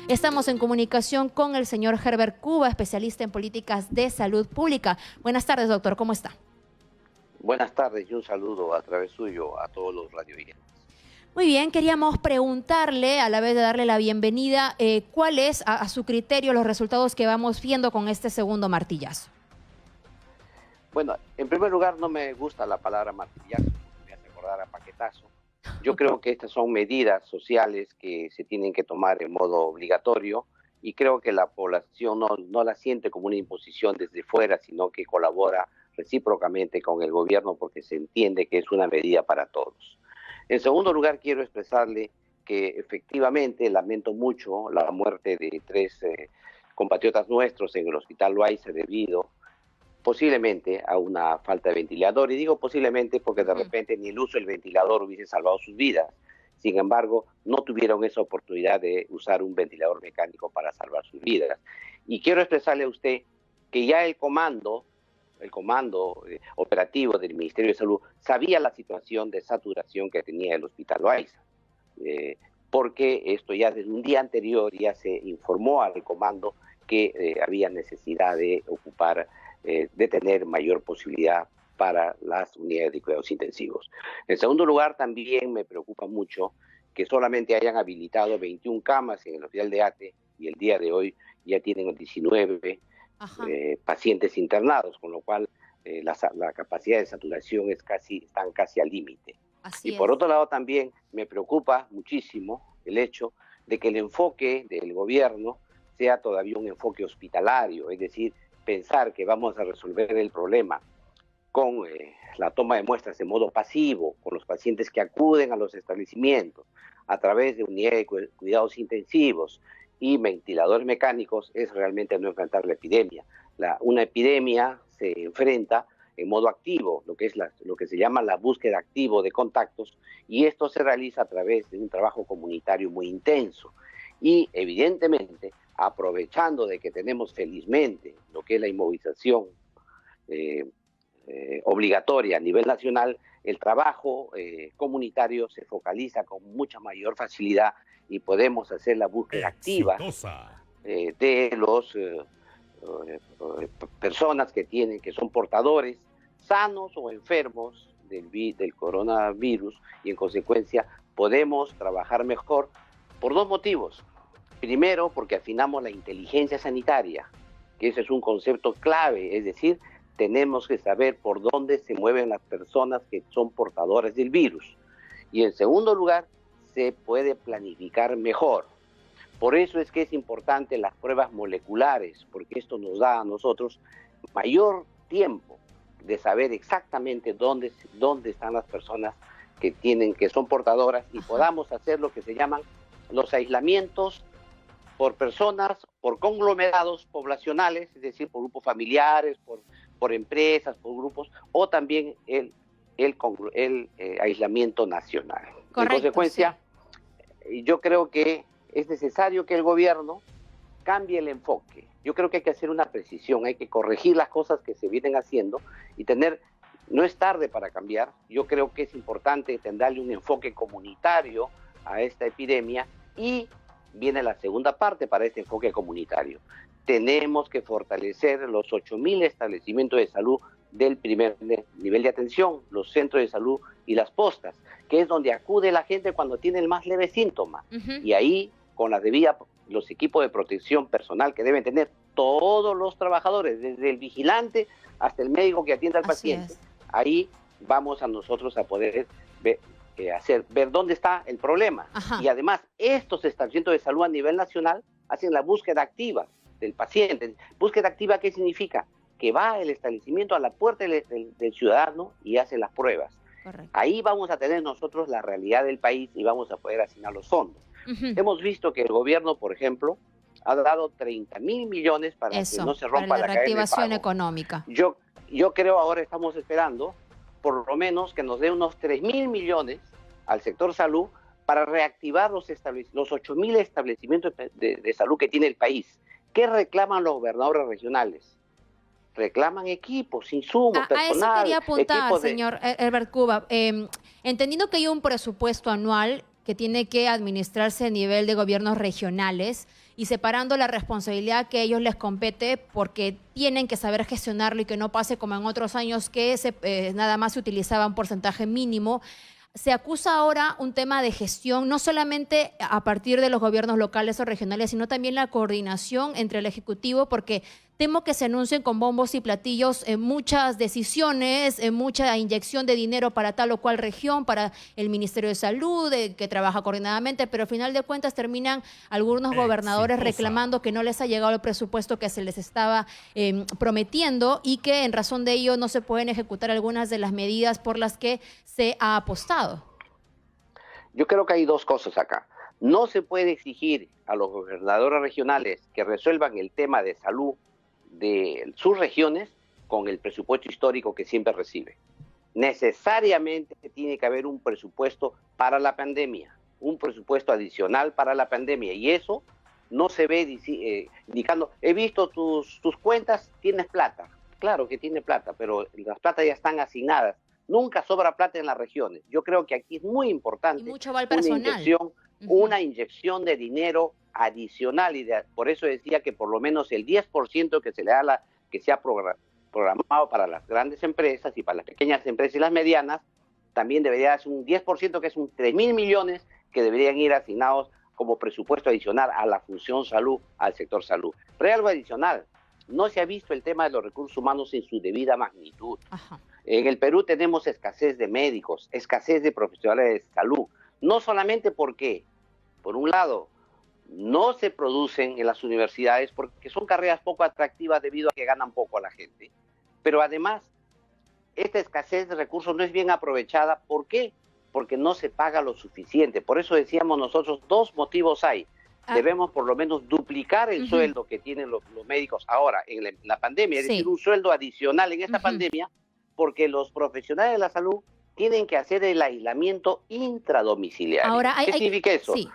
Estamos en comunicación con el señor Herbert Cuba, especialista en políticas de salud pública. Buenas tardes, doctor, ¿cómo está? Buenas tardes y un saludo a través suyo a todos los radioyentes. Muy bien, queríamos preguntarle, a la vez de darle la bienvenida, ¿cuál es, a su criterio, los resultados que vamos viendo con este segundo martillazo? Bueno, en primer lugar, no me gusta la palabra martillazo, me hace acordar a paquetazo. Yo creo que estas son medidas sociales que se tienen que tomar en modo obligatorio y creo que la población no la siente como una imposición desde fuera, sino que colabora recíprocamente con el gobierno porque se entiende que es una medida para todos. En segundo lugar, quiero expresarle que efectivamente lamento mucho la muerte de tres compatriotas nuestros en el Hospital Loaiza debido posiblemente a una falta de ventilador, y digo posiblemente porque de repente ni el uso del ventilador hubiese salvado sus vidas. Sin embargo, no tuvieron esa oportunidad de usar un ventilador mecánico para salvar sus vidas. Y quiero expresarle a usted que ya el comando operativo del Ministerio de Salud sabía la situación de saturación que tenía el Hospital Loaiza, porque esto ya desde un día anterior ya se informó al comando que había necesidad de ocupar de tener mayor posibilidad para las unidades de cuidados intensivos. En segundo lugar, también me preocupa mucho que solamente hayan habilitado 21 camas en el Hospital de Ate y el día de hoy ya tienen 19 pacientes internados, con lo cual la capacidad de saturación están casi al límite. Y por otro lado también me preocupa muchísimo el hecho de que el enfoque del gobierno sea todavía un enfoque hospitalario, es decir, pensar que vamos a resolver el problema con la toma de muestras de modo pasivo, con los pacientes que acuden a los establecimientos a través de unidades de cuidados intensivos y ventiladores mecánicos, es realmente no enfrentar la epidemia. Una epidemia se enfrenta en modo activo, lo que se llama la búsqueda activo de contactos, y esto se realiza a través de un trabajo comunitario muy intenso. Y evidentemente, aprovechando de que tenemos felizmente lo que es la inmovilización obligatoria a nivel nacional, el trabajo comunitario se focaliza con mucha mayor facilidad y podemos hacer la búsqueda activa de los personas que son portadores, sanos o enfermos del coronavirus, y en consecuencia podemos trabajar mejor por dos motivos. Primero, porque afinamos la inteligencia sanitaria, que ese es un concepto clave, es decir, tenemos que saber por dónde se mueven las personas que son portadoras del virus. Y en segundo lugar, se puede planificar mejor. Por eso es que es importante las pruebas moleculares, porque esto nos da a nosotros mayor tiempo de saber exactamente dónde están las personas que son portadoras, y podamos hacer lo que se llaman los aislamientos por personas, por conglomerados poblacionales, es decir, por grupos familiares, por empresas, por grupos, o también el aislamiento nacional. Correcto, en consecuencia, yo creo que es necesario que el gobierno cambie el enfoque. Yo creo que hay que hacer una precisión, hay que corregir las cosas que se vienen haciendo y no es tarde para cambiar. Yo creo que es importante darle un enfoque comunitario a esta epidemia, y viene la segunda parte para este enfoque comunitario. Tenemos que fortalecer los 8.000 establecimientos de salud del primer nivel de atención, los centros de salud y las postas, que es donde acude la gente cuando tiene el más leve síntoma. Y ahí, con los equipos de protección personal que deben tener todos los trabajadores, desde el vigilante hasta el médico que atiende al paciente, ahí vamos a nosotros a poder ver dónde está el problema. Y además, estos establecimientos de salud a nivel nacional hacen la búsqueda activa del paciente. ¿Búsqueda activa qué significa? Que va al establecimiento, a la puerta del ciudadano, y hace las pruebas. Correcto. Ahí vamos a tener nosotros la realidad del país y vamos a poder asignar los fondos. Hemos visto que el gobierno, por ejemplo, ha dado 30.000 millones para que no se rompa la reactivación económica. Yo creo ahora estamos esperando por lo menos que nos dé unos 3.000 millones al sector salud para reactivar los 8.000 establecimientos de salud que tiene el país. ¿Qué reclaman los gobernadores regionales? reclaman equipos, insumos, A eso personal, quería apuntar, equipos de... señor Herbert Cuba. Entendiendo que hay un presupuesto anual que tiene que administrarse a nivel de gobiernos regionales y separando la responsabilidad que a ellos les compete porque tienen que saber gestionarlo y que no pase como en otros años que nada más se utilizaba un porcentaje mínimo. Se acusa ahora un tema de gestión, no solamente a partir de los gobiernos locales o regionales, sino también la coordinación entre el Ejecutivo, porque temo que se anuncien con bombos y platillos muchas decisiones, mucha inyección de dinero para tal o cual región, para el Ministerio de Salud, que trabaja coordinadamente, pero al final de cuentas terminan algunos gobernadores reclamando que no les ha llegado el presupuesto que se les estaba prometiendo y que en razón de ello no se pueden ejecutar algunas de las medidas por las que se ha apostado. Yo creo que hay dos cosas acá. No se puede exigir a los gobernadores regionales que resuelvan el tema de salud de sus regiones con el presupuesto histórico que siempre recibe. Necesariamente tiene que haber un presupuesto para la pandemia, un presupuesto adicional para la pandemia, y eso no se ve indicando, he visto tus cuentas, tienes plata. Claro que tiene plata, pero las plata ya están asignadas. Nunca sobra plata en las regiones. Yo creo que aquí es muy importante Y mucho va al personal. una inyección de dinero adicional, y por eso decía que por lo menos el 10% que se le da que se ha programado para las grandes empresas y para las pequeñas empresas y las medianas, también debería ser un 10%, que es un 3.000 millones que deberían ir asignados como presupuesto adicional a la función salud, al sector salud. Pero hay algo adicional, no se ha visto el tema de los recursos humanos en su debida magnitud. Ajá. En el Perú tenemos escasez de médicos, escasez de profesionales de salud, no solamente porque, por un lado, no se producen en las universidades porque son carreras poco atractivas debido a que ganan poco a la gente, pero además esta escasez de recursos no es bien aprovechada. ¿Por qué? Porque no se paga lo suficiente. Por eso decíamos nosotros, dos motivos hay. Debemos por lo menos duplicar el sueldo que tienen los médicos ahora en la pandemia, es decir, un sueldo adicional en esta pandemia, porque los profesionales de la salud tienen que hacer el aislamiento intradomiciliario. Ahora, ¿Qué significa eso? Sí.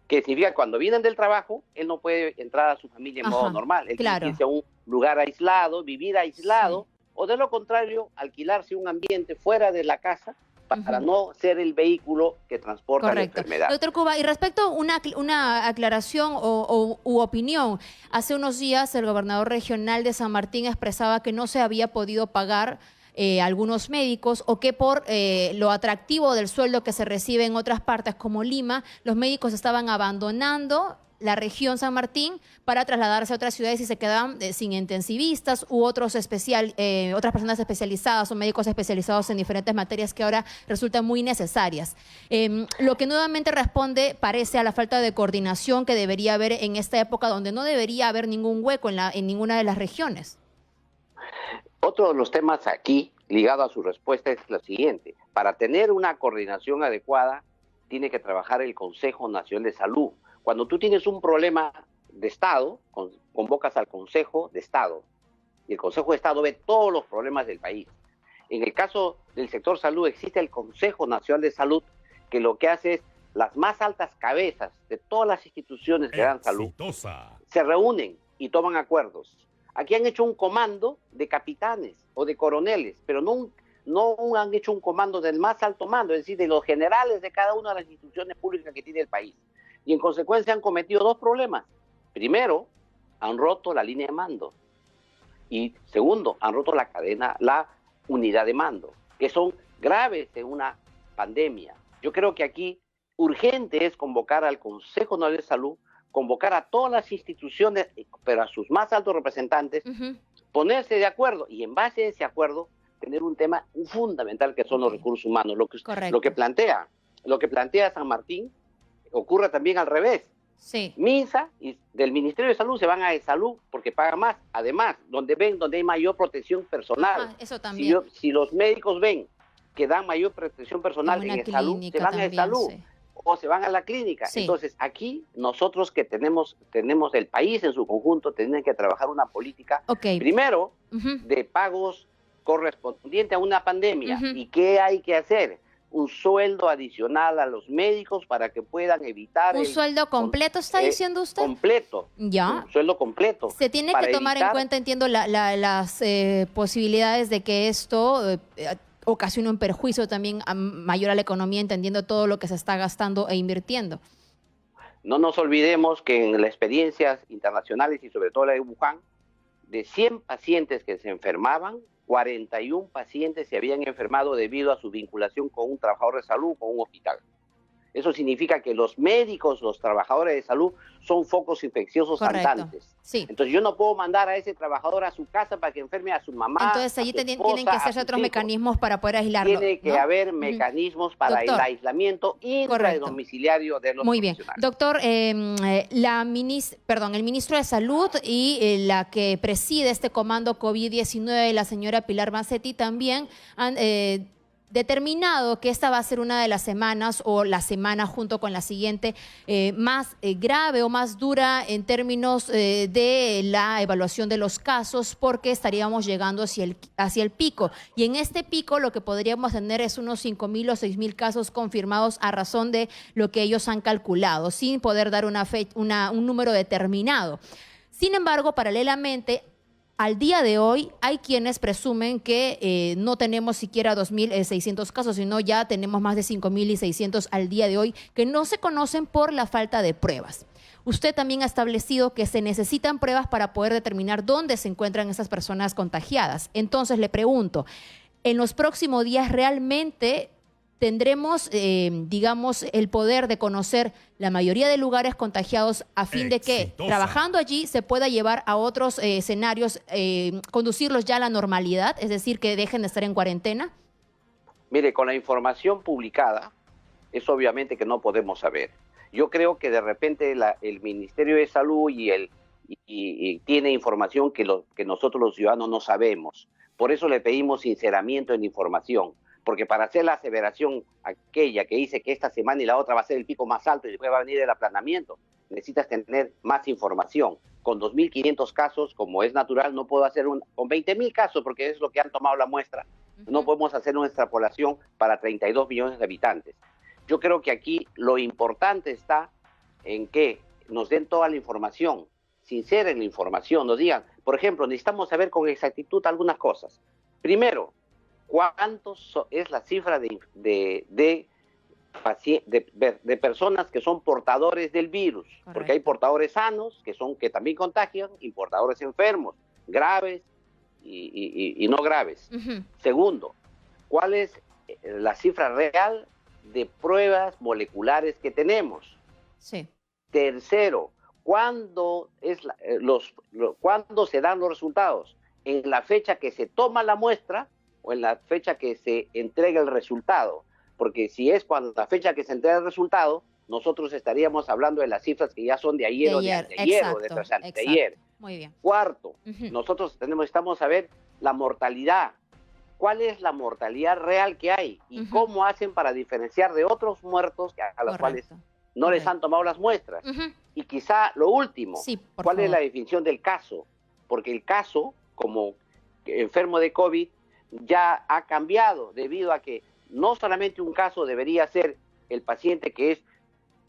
Que significa cuando vienen del trabajo, él no puede entrar a su familia en modo normal. Él tiene que irse a un lugar aislado, vivir aislado, o de lo contrario, alquilarse un ambiente fuera de la casa para no ser el vehículo que transporta la enfermedad. Doctor Cuba, y respecto a una aclaración u opinión, hace unos días el gobernador regional de San Martín expresaba que no se había podido pagar algunos médicos, o que por lo atractivo del sueldo que se recibe en otras partes como Lima, los médicos estaban abandonando la región San Martín para trasladarse a otras ciudades y se quedaban sin intensivistas u otras personas especializadas o médicos especializados en diferentes materias que ahora resultan muy necesarias. Lo que nuevamente responde parece a la falta de coordinación que debería haber en esta época, donde no debería haber ningún hueco en ninguna de las regiones. Otro de los temas aquí, ligado a su respuesta, es lo siguiente. Para tener una coordinación adecuada, tiene que trabajar el Consejo Nacional de Salud. Cuando tú tienes un problema de Estado, convocas al Consejo de Estado, y el Consejo de Estado ve todos los problemas del país. En el caso del sector salud, existe el Consejo Nacional de Salud, que lo que hace es las más altas cabezas de todas las instituciones que dan salud se reúnen y toman acuerdos. Aquí han hecho un comando de capitanes o de coroneles, pero no han hecho un comando del más alto mando, es decir, de los generales de cada una de las instituciones públicas que tiene el país. Y en consecuencia han cometido dos problemas. Primero, han roto la línea de mando. Y segundo, han roto la unidad de mando, que son graves en una pandemia. Yo creo que aquí urgente es convocar al Consejo Nacional de Salud, convocar a todas las instituciones, pero a sus más altos representantes, ponerse de acuerdo y en base a ese acuerdo tener un tema fundamental que son los recursos humanos. Lo que plantea San Martín ocurre también al revés. MINSA y del Ministerio de Salud se van a de salud porque pagan más. Además, donde hay mayor protección personal. Eso también. Si los médicos ven que dan mayor protección personal en salud, se van a de salud. O se van a la clínica. Entonces, aquí nosotros que tenemos el país en su conjunto, tenemos que trabajar una política, primero, de pagos correspondientes a una pandemia. ¿Y qué hay que hacer? un sueldo adicional a los médicos para que puedan evitar... ¿Un sueldo completo está diciendo usted? Completo. Ya. Un sueldo completo. Se tiene que tomar en cuenta, entiendo, las posibilidades de que esto ocasione un perjuicio también mayor a la economía, entendiendo todo lo que se está gastando e invirtiendo. No nos olvidemos que en las experiencias internacionales y sobre todo la de Wuhan, de 100 pacientes que se enfermaban, 41 pacientes se habían enfermado debido a su vinculación con un trabajador de salud, con un hospital. Eso significa que los médicos, los trabajadores de salud son focos infecciosos andantes. Sí. Entonces yo no puedo mandar a ese trabajador a su casa para que enferme a su mamá. Entonces allí tienen que hacerse otros mecanismos para poder aislarlo. Tiene que haber mecanismos para el aislamiento intradomiciliario de los profesionales. Muy bien. Doctor, el ministro de Salud y la que preside este comando COVID-19, la señora Pilar Macetti, también han determinado que esta va a ser una de las semanas o la semana junto con la siguiente más grave o más dura en términos de la evaluación de los casos, porque estaríamos llegando hacia el pico. Y en este pico lo que podríamos tener es unos 5.000 o 6.000 casos confirmados a razón de lo que ellos han calculado, sin poder dar un número determinado. Sin embargo, paralelamente, al día de hoy hay quienes presumen que no tenemos siquiera 2.600 casos, sino ya tenemos más de 5.600 al día de hoy que no se conocen por la falta de pruebas. Usted también ha establecido que se necesitan pruebas para poder determinar dónde se encuentran esas personas contagiadas. Entonces le pregunto, ¿en los próximos días realmente tendremos, digamos, el poder de conocer la mayoría de lugares contagiados a fin de que, trabajando allí, se pueda llevar a otros escenarios, conducirlos ya a la normalidad, es decir, que dejen de estar en cuarentena? Mire, con la información publicada, es obviamente que no podemos saber. Yo creo que de repente el Ministerio de Salud y tiene información que nosotros los ciudadanos no sabemos. Por eso le pedimos sinceramiento en la información. Porque para hacer la aseveración aquella que dice que esta semana y la otra va a ser el pico más alto y después va a venir el aplanamiento, necesitas tener más información. Con 2.500 casos, como es natural, no puedo hacer con 20.000 casos, porque es lo que han tomado la muestra. No podemos hacer una extrapolación para 32 millones de habitantes. Yo creo que aquí lo importante está en que nos den toda la información, sincera en la información, nos digan, por ejemplo, necesitamos saber con exactitud algunas cosas. Primero, ¿cuántos es la cifra de personas que son portadores del virus? Correcto. Porque hay portadores sanos que también contagian y portadores enfermos, graves y no graves. Segundo, ¿cuál es la cifra real de pruebas moleculares que tenemos? Sí. Tercero, ¿cuándo se dan los resultados? ¿En la fecha que se toma la muestra o en la fecha que se entrega el resultado? Porque si es cuando la fecha que se entrega el resultado, nosotros estaríamos hablando de las cifras que ya son de ayer o de anteayer o de tras anteayer. Muy bien. Cuarto, nosotros necesitamos saber la mortalidad. ¿Cuál es la mortalidad real que hay? Y cómo hacen para diferenciar de otros muertos a los cuales no les han tomado las muestras. Y quizá lo último, ¿cuál es la definición del caso? Porque el caso, como enfermo de COVID, ya ha cambiado debido a que no solamente un caso debería ser el paciente que es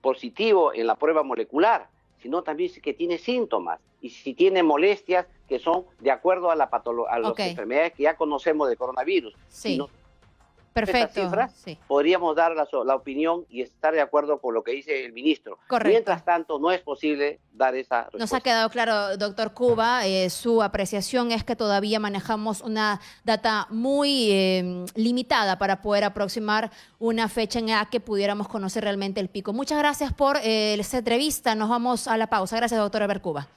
positivo en la prueba molecular, sino también que tiene síntomas y si tiene molestias que son de acuerdo a las enfermedades que ya conocemos del coronavirus. Sí. Perfecto. Cifras, podríamos dar la opinión y estar de acuerdo con lo que dice el ministro. Correcto. Mientras tanto, no es posible dar esa respuesta. Nos ha quedado claro, doctor Cuba, su apreciación es que todavía manejamos una data muy limitada para poder aproximar una fecha en la que pudiéramos conocer realmente el pico. Muchas gracias por esta entrevista. Nos vamos a la pausa. Gracias, doctor Albert Cuba.